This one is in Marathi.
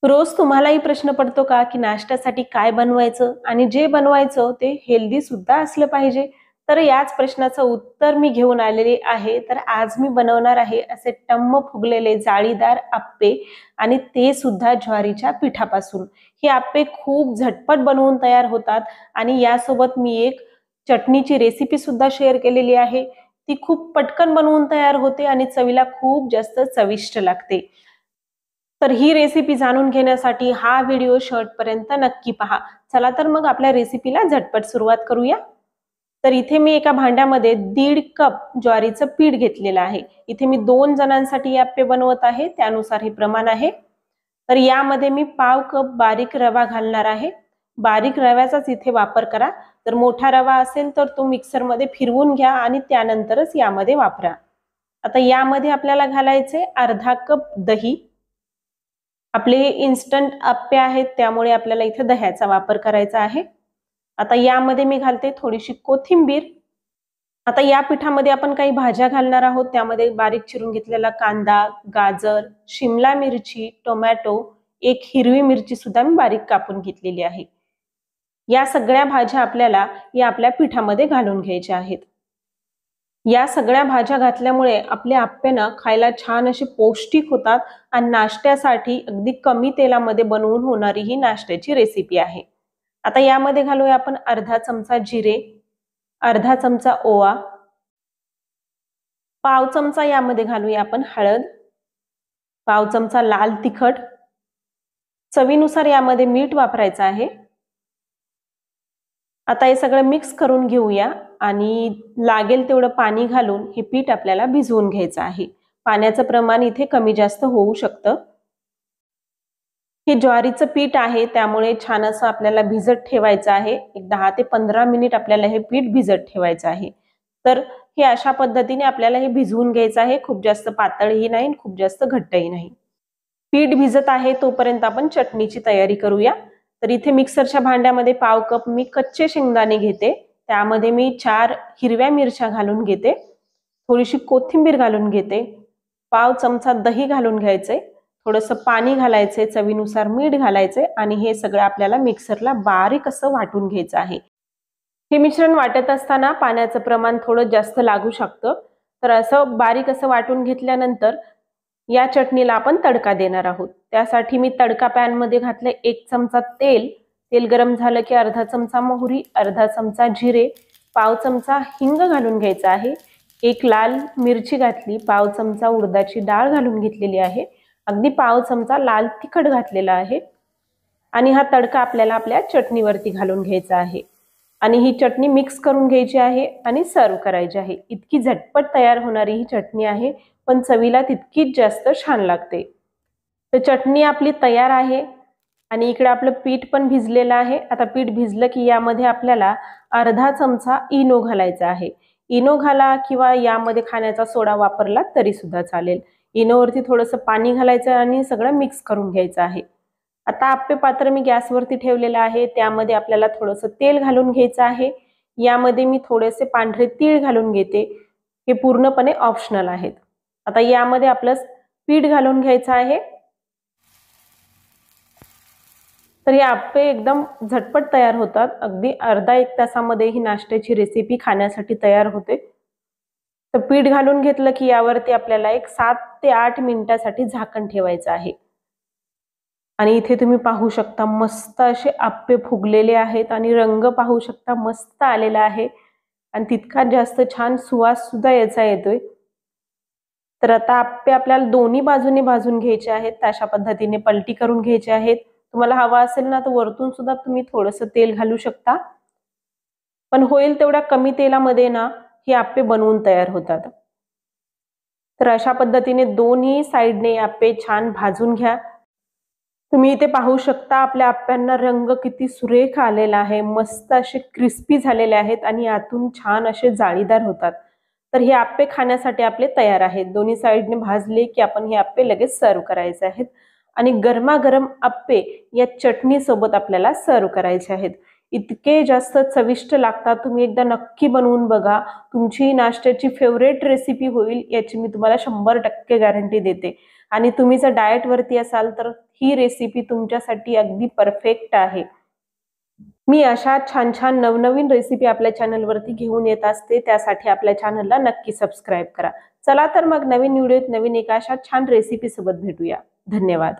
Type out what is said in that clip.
रोज तुम्हालाही प्रश्न पडतो का की नाश्त्यासाठी काय बनवायचं आणि जे बनवायचं ते हेल्दी सुद्धा असलं पाहिजे. तर याच प्रश्नाचं उत्तर मी घेऊन आलेले आहे. तर आज मी बनवणार आहे असे टम्म फुगलेले जाळीदार आप्पे आणि ते सुद्धा ज्वारीच्या पिठापासून. ही आप्पे खूप झटपट बनवून तयार होतात आणि यासोबत मी एक चटणीची रेसिपी सुद्धा शेअर केलेली आहे. ती खूप पटकन बनवून तयार होते आणि चवीला खूप जास्त चविष्ट लागते. तर ही रेसिपी जाणून घेण्यासाठी हा व्हिडिओ शेवटपर्यंत नक्की पहा. चला तर मग आपल्या रेसिपीला झटपट सुरुवात करूया. तर इथे मी एका भांड्यामध्ये 1.5 कप ज्वारीचं पीठ घेतलेलं आहे. इथे मी 2 जणांसाठी आप्पे बनवत आहे, त्यानुसार हे प्रमाण आहे. तर यामध्ये मी पाव कप बारीक रवा घालणार आहे. बारीक रव्याचाच इथे वापर करा. तर मोठा रवा असेल तर तो मिक्सरमध्ये फिरवून घ्या आणि त्यानंतरच यामध्ये वापरा. आता यामध्ये आपल्याला घालायचे अर्धा कप दही. आपले हे इन्स्टंट आप्पे आहेत त्यामुळे आपल्याला इथे दह्याचा वापर करायचा आहे. आता यामध्ये मी घालते थोडीशी कोथिंबीर. आता या पिठामध्ये आपण काही भाज्या घालणार आहोत. त्यामध्ये बारीक चिरून घेतलेला कांदा, गाजर, शिमला मिरची, टोमॅटो, एक हिरवी मिरची सुद्धा मी बारीक कापून घेतलेली आहे. या सगळ्या भाज्या आपल्याला या आपल्या पिठामध्ये घालून घ्यायच्या आहेत. या सगळ्या भाज्या घातल्यामुळे आपले आप्पे ना खायला छान असे पौष्टिक होतात आणि नाश्त्यासाठी अगदी कमी तेलामध्ये बनवून होणारी ही नाश्त्याची रेसिपी आहे. आता यामध्ये घालूया आपण अर्धा चमचा जिरे, अर्धा चमचा ओवा, पाव चमचा यामध्ये घालूया आपण हळद, पाव चमचा लाल तिखट, चवीनुसार यामध्ये मीठ वापरायचं आहे. आता हे सगळं मिक्स करून घेऊया आणि लागेल तेवढं पाणी घालून हे पीठ आपल्याला भिजवून घ्यायचं आहे. पाण्याचं प्रमाण इथे कमी जास्त होऊ शकतं. हे ज्वारीचं पीठ आहे त्यामुळे छान असं आपल्याला भिजत ठेवायचं आहे. एक 10 ते 15 मिनिट आपल्याला हे पीठ भिजत ठेवायचं आहे. तर हे अशा पद्धतीने आपल्याला हे भिजवून घ्यायचं आहे. खूप जास्त पातळही नाही, खूप जास्त घट्टही नाही. पीठ भिजत आहे तोपर्यंत आपण चटणीची तयारी करूया. तर इथे मिक्सरच्या भांड्यामध्ये पाव कप मी कच्चे शेंगदाणे घेते. त्यामध्ये मी 4 हिरव्या मिरच्या घालून घेते, थोडीशी कोथिंबीर घालून घेते, पाव चमचा दही घालून घ्यायचे, थोडंसं पाणी घालायचे, चवीनुसार मीठ घालायचे आणि हे सगळं आपल्याला मिक्सरला बारीक असं वाटून घ्यायचं आहे. हे मिश्रण वाटत असताना पाण्याचं प्रमाण थोडं जास्त लागू शकतं. तर असं बारीक असं वाटून घेतल्यानंतर या चटणीला आपण तडका देणार आहोत. त्यासाठी मी तडका पॅनमध्ये घातले 1 चमचा तेल. तेल गरम झालं की अर्धा चमचा मोहरी, अर्धा चमचा जिरे, पाव चमचा हिंग घालून घ्यायचा आहे. एक लाल मिरची घातली, पाव चमचा उडदाची डाळ घालून घेतलेली आहे, अगदी पाव चमचा लाल तिखट घातलेला आहे आणि हा तडका आपल्याला आपल्या चटणीवरती घालून घ्यायचा आहे आणि ही चटणी मिक्स करून घ्यायची आहे आणि सर्व करायची आहे. इतकी झटपट तयार होणारी ही चटणी आहे, पण चवीला तितकीच जास्त छान लागते. तर चटणी आपली तयार आहे आणि इकडे आपलं पीठ पण भिजलेलं आहे. आता पीठ भिजलं की यामध्ये आपल्याला अर्धा चमचा इनो घालायचा आहे. इनो घाला किंवा यामध्ये खाण्याचा सोडा वापरला तरी सुद्धा चालेल. इनोवरती थोडंसं पाणी घालायचं आणि सगळं मिक्स करून घ्यायचं आहे. आता आप्पे पात्र मी गॅसवरती ठेवलेलं आहे. त्यामध्ये आपल्याला थोडंसं तेल घालून घ्यायचं आहे. यामध्ये मी थोडेसे पांढरे तीळ घालून घेते. हे पूर्णपणे ऑप्शनल आहेत. आता यामध्ये आपलं पीठ घालून घ्यायचं आहे. तर हे आप्पे एकदम झटपट तयार होतात. अगदी अर्धा 1 तासामध्ये ही नाश्त्याची रेसिपी खाण्यासाठी तयार होते. तर पीठ घालून घेतलं की यावरती आपल्याला एक 7 ते 8 मिनिटासाठी झाकण ठेवायचं आहे आणि इथे तुम्ही पाहू शकता मस्त असे आप्पे फुगलेले आहेत आणि रंग पाहू शकता मस्त आलेला आहे आणि तितकाच जास्त छान सुवास सुद्धा याचा येतोय. तर आता आप्पे आपल्याला दोन्ही बाजूने भाजून घ्यायचे आहेत. अशा पद्धतीने पलटी करून घ्यायचे आहेत. तुम्हाला हवा असेल ना तर वरतून सुद्धा तुम्ही थोडंसं तेल घालू शकता, पण होईल तेवढ्या कमी तेलामध्ये ना हे आप्पे बनवून तयार होतात. तर अशा पद्धतीने दोन्ही साइडने आप्पे छान भाजून घ्या. तुम्ही इथे पाहू शकता आपल्या आप्प्यांना रंग किती सुरेख आलेला आहे. मस्त असे क्रिस्पी झालेले आहेत आणि आतून छान असे जाळीदार होतात. तर हे आप्पे खाण्यासाठी आपले तयार आहेत. दोन्ही साइडने भाजले की आपण हे आप्पे लगेच सर्व करायचे आहेत आणि गरमागरम आप्पे या चटणी सोबत आपल्याला सर्व करायचे आहेत. इतके जास्त चविष्ट लागतात. तुम्ही एकदा नक्की बनवून बघा. तुमची नाश्त्याची फेवरेट रेसिपी होईल याची मी तुम्हाला 100% गॅरंटी देते. आणि तुम्ही जर डाएटवरती असाल तर ही रेसिपी तुमच्यासाठी अगदी परफेक्ट आहे। मी अशा छान छान नवनवीन रेसिपी आपल्या चॅनलवरती घेऊन येत असते, त्यासाठी आपल्या चॅनलला नक्की सबस्क्राईब करा। चला तर मग नवीन व्हिडिओत नवीन एका अशा छान रेसिपी सोबत भेटूया। धन्यवाद।